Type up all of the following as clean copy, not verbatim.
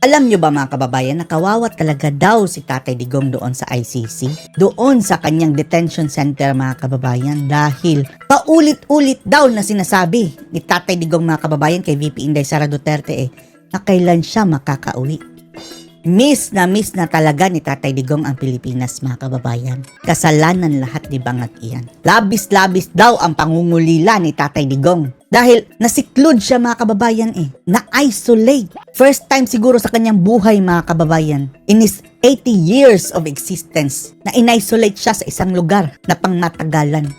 Alam nyo ba mga kababayan, nakawawa talaga daw si Tatay Digong doon sa ICC? Doon sa kanyang detention center mga kababayan dahil paulit-ulit daw na sinasabi ni Tatay Digong mga kababayan kay VP Inday Sara Duterte na kailan siya makakauwi. Miss na talaga ni Tatay Digong ang Pilipinas mga kababayan. Kasalanan lahat ni Bangat iyan. Labis-labis daw ang pangungulila ni Tatay Digong. Dahil nasiklod siya mga kababayan na-isolate. First time siguro sa kanyang buhay mga kababayan. In his 80 years of existence, na in-isolate siya sa isang lugar na pangmatagalan.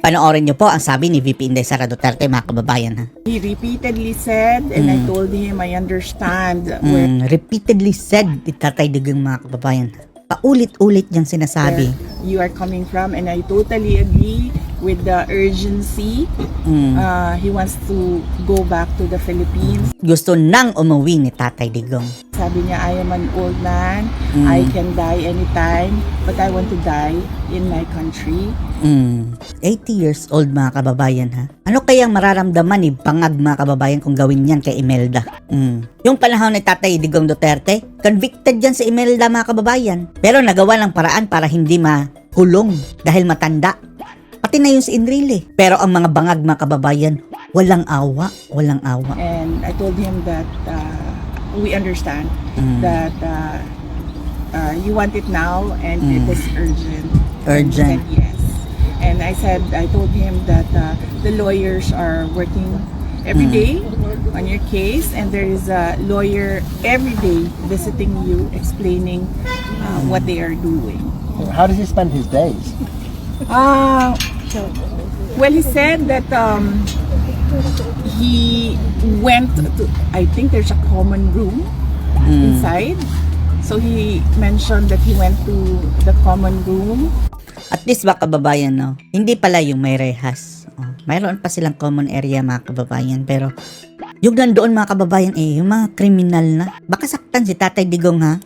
Panoorin niyo po ang sabi ni VP Inday Sara Duterte mga kababayan ha. He repeatedly said, and I told him I understand repeatedly said ni Tatay Digong mga kababayan. Paulit-ulit niyang sinasabi. You are coming from, and I totally agree with the urgency. He wants to go back to the Philippines. Gusto nang umuwi ni Tatay Digong. Sabi niya, I am an old man. I can die anytime, but I want to die in my country. 80 years old mga kababayan ha. Ano kayang mararamdaman ni Bangag mga kababayan kung gawin yan kay Imelda? Yung panahon ni Tatay Digong Duterte, convicted yan si Imelda mga kababayan. Pero nagawa ng paraan para hindi mahulong dahil matanda. Pati na yun si Enrile. Pero ang mga bangag mga kababayan, walang awa. And I told him that we understand that you want it now and it is urgent. And he said yes. And I told him that the lawyers are working every day on your case, and there is a lawyer every day visiting you, explaining what they are doing. How does he spend his days? Well, he said that he went to, I think there's a common room inside. So he mentioned that he went to the common room. At least mga kababayan, no? Hindi pala yung may rehas. Mayroon pa silang common area mga kababayan. Pero yung nandoon mga kababayan yung mga kriminal na. Baka saktan si Tatay Digong ha?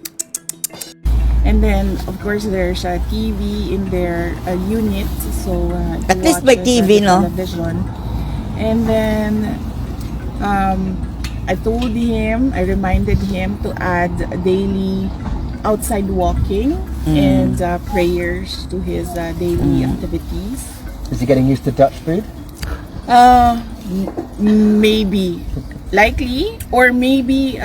And then, of course, there's a TV in their unit. So, at least by TV, no? Television. And then, I told him, I reminded him to add daily outside walking and prayers to his daily activities. Is he getting used to Dutch food? Maybe, likely, or maybe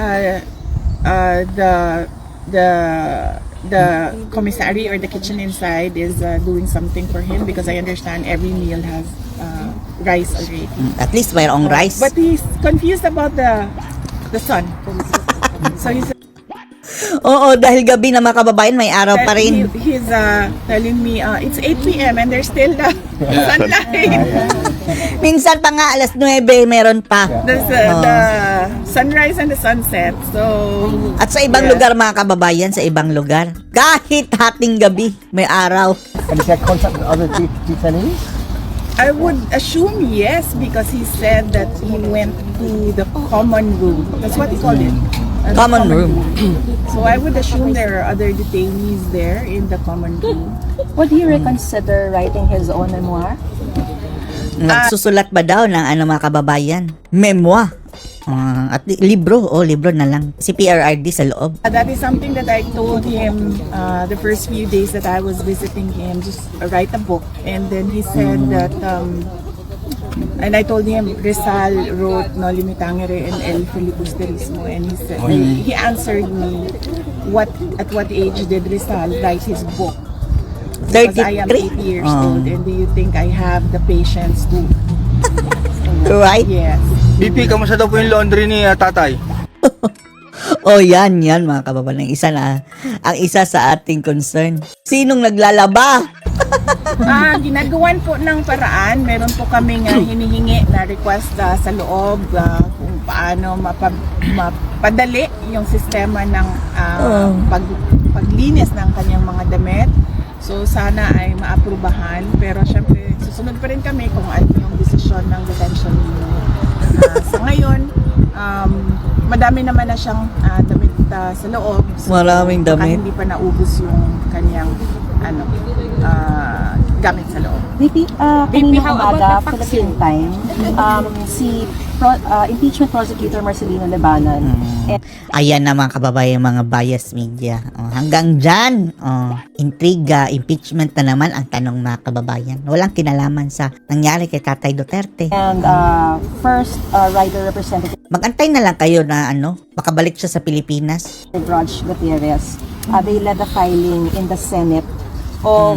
the commissary or the kitchen inside is doing something for him, because I understand every meal has rice already. At least mayroong rice. But he's confused about the sun. So he's Oo, dahil gabi na mga kababayan, may araw pa rin. He's telling me it's 8 p.m. and there's still the sunlight. Minsan pa nga alas 9 meron pa. There's the sunrise and the sunset. So At sa ibang lugar mga kababayan, sa ibang lugar, kahit hating gabi, may araw. And does he have contact with other detainees? I would assume yes, because he said that he went to the common room. That's what he called it. Common room. So I would assume there are other detainees there in the common room. Would he reconsider writing his own memoir? Nagsusulat ba daw ng mga kababayan? Memoir. At libro na lang. Si PRRD sa loob. That is something that I told him the first few days that I was visiting him, just write a book. And then he said that, and I told him Rizal wrote Noli Me Tangere and El Filibusterismo, and he said, he answered me, at what age did Rizal write his book? Because I am 8 years old, and do you think I have the patience to? Right? Yes. BP, kamusta daw po yung laundry ni tatay? Yan mga kababayan. Ang isa sa ating concern. Sinong naglalaba? Ginagawan po ng paraan. Meron po kaming hinihingi na request sa loob kung paano mapadali yung sistema ng paglinis ng kanyang mga damit. So sana ay maaprubahan, pero syempre susunod pa rin kami kung ano yung desisyon ng detention unit. Sa ngayon, madami naman na siyang damit sa loob. So, maraming damit. Hindi pa naubos yung kanyang gamit sa loob. VP, kanina umaga, Philippine time, si impeachment prosecutor Marcelino Lebanon. Ayan na mga kababayan, mga bias media. Hanggang dyan, intriga, impeachment na naman ang tanong mga kababayan. Walang kinalaman sa nangyari kay Tatay Duterte. And first rider representative Magantay na lang kayo na makabalik siya sa Pilipinas. Raj Gutierrez, they led the filing in the Senate of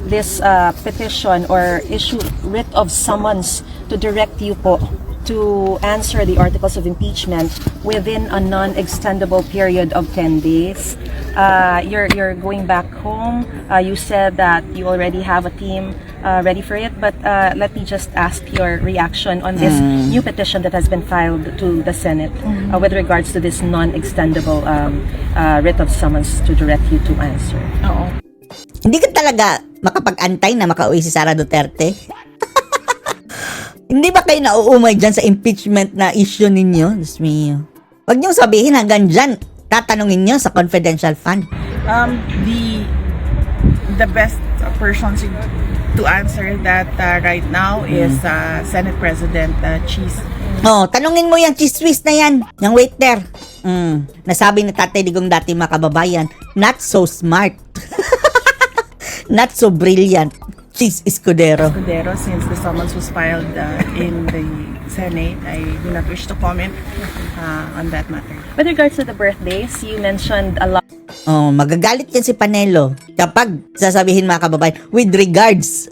this petition or issue writ of summons to direct you po to answer the articles of impeachment within a non-extendable period of 10 days. You're going back home. You said that you already have a team ready for it, but let me just ask your reaction on this new petition that has been filed to the Senate with regards to this non-extendable writ of summons to direct you to answer. Oo. Hindi ka talaga makapag-antay na makauwi si Sara Duterte? Hindi ba kayo nauumay dyan sa impeachment na issue ninyo? Diyos mio. Huwag niyong sabihin hanggang dyan. Tatanungin niyo sa confidential fund. The best person to answer that right now is Senate President Cheese. Tanungin mo yung chismis na yan. Yung waiter. Nasabi ni Tatay Digong dati mga kababayan, not so smart. Not so brilliant. Cheese Escudero. Since the summons was filed in the Senate, I do not wish to comment on that matter. With regards to the birthdays, you mentioned a lot Magagalit yan si Panelo kapag sasabihin mga kababayan, with regards.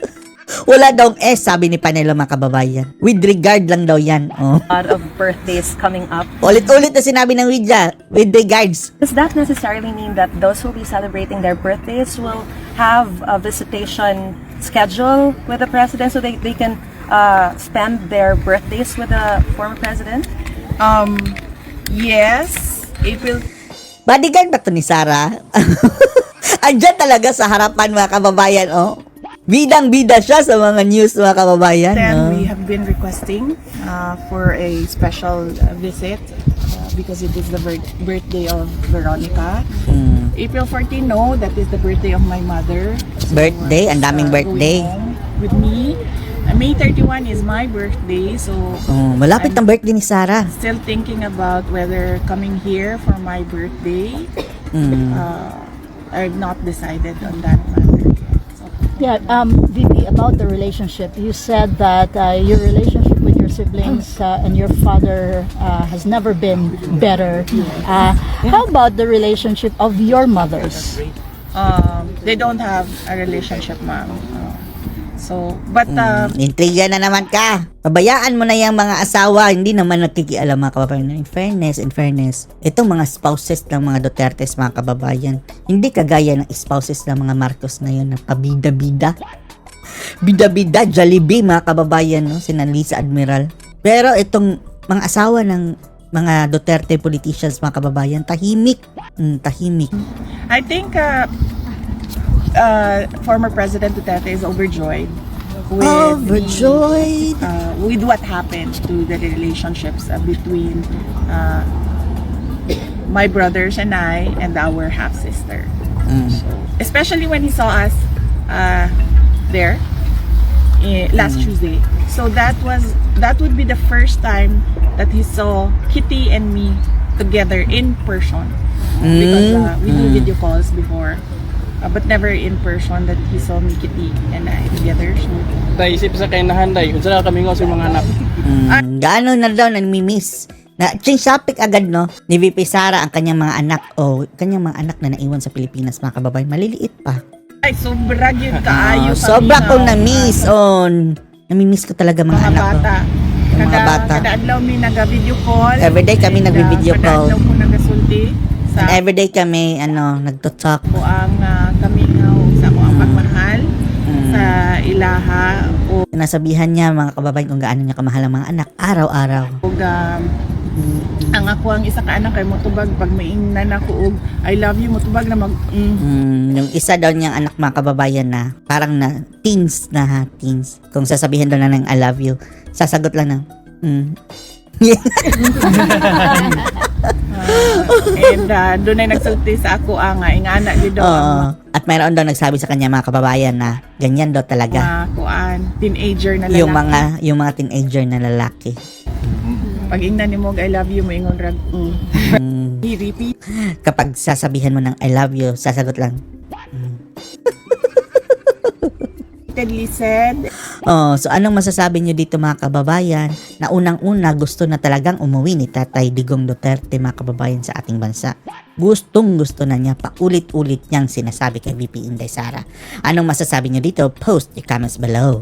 Wala daw S, sabi ni Panelo mga kababayan. With regard lang daw yan. of birthdays coming up. Ulit-ulit na sinabi ng Widya, with regards. Does that necessarily mean that those who will be celebrating their birthdays will have a visitation schedule with the president so they can spend their birthdays with the former president? Yes, it will. Bodyguard ba to ni Sara? Andyan talaga sa harapan mga kababayan, Bidang-bida siya sa mga news mga kababayan. Then we have been requesting for a special visit because it is the birthday of Veronica. April 14, no, that is the birthday of my mother. So, Birthday? Ang daming birthday. going home with me. May 31 is my birthday, so Malapit ang birthday ni Sara. still thinking about whether coming here for my birthday. I've not decided on that matter. Yeah, VP, about the relationship, you said that your relationship with your siblings and your father has never been better. How about the relationship of your mothers? They don't have a relationship, ma'am. But Intriga na naman ka. Pabayaan mo na yung mga asawa. Hindi naman nagkikialam mga kababayan. In fairness, itong mga spouses ng mga Dutertes mga kababayan, hindi kagaya ng spouses ng mga Marcos ngayon na pabida-bida. Bida-bida, Jollibee mga kababayan, sina Lisa Admiral. Pero itong mga asawa ng mga Duterte politicians mga kababayan, tahimik. Tahimik. I think former President Duterte is overjoyed with what happened to the relationships between my brothers and I and our half sister. So, especially when he saw us there last Tuesday. So that would be the first time that he saw Kitty and me together in person. Because we do video calls before. But never in person that he saw me, Kitty, and I together. So, Isip sa kainahan, day. Kung saan kami nga sa mga anak. Gaano na daw namimiss. Na chinsapik agad ni VP Sara ang kanyang mga anak kanyang mga anak na naiwan sa Pilipinas mga kababayan. Maliliit pa. ay, sobra yun kaayo. Sobra kong na-miss. Namimiss ko talaga mga anak ko. bata. Mga bata. Kada adlaw mi naga-video call. Everyday kami nagvi-video call. Kada adlaw ko nagasulti sa Everyday kami nagto-talk. ko ang kami nga sa ako ang pagmahal sa ilaha o Nasabihan niya mga kababayan kung gaano niya kamahal ang mga anak araw-araw. ang ako ang isa ka anak kay motubag pag maingnan ako og I love you motubag na mag Yung isa daw niyang anak mga kababayan na parang na teens. Kung sasabihin daw na ng I love you, sasagot lang ng And doon ay nagsulti sa ako nga ingana gyud daw ang Oo. At mayroon daw nagsabi sa kanya mga kababayan na ganyan daw talaga. mga kuan teenager na lalaki. Yung mga teenager na lalaki. Pag ingnan nimo I love you mo ingon rag. Mm. He repeat. Kapag sasabihan mo ng I love you, sasagot lang. Repeatedly said, Oh, so anong masasabi nyo dito mga kababayan na unang-una gusto na talagang umuwi ni Tatay Digong Duterte mga kababayan sa ating bansa. Gustong gusto na niya, paulit-ulit niyang sinasabi kay VP Inday Sara. Anong masasabi nyo dito? Post your comments below.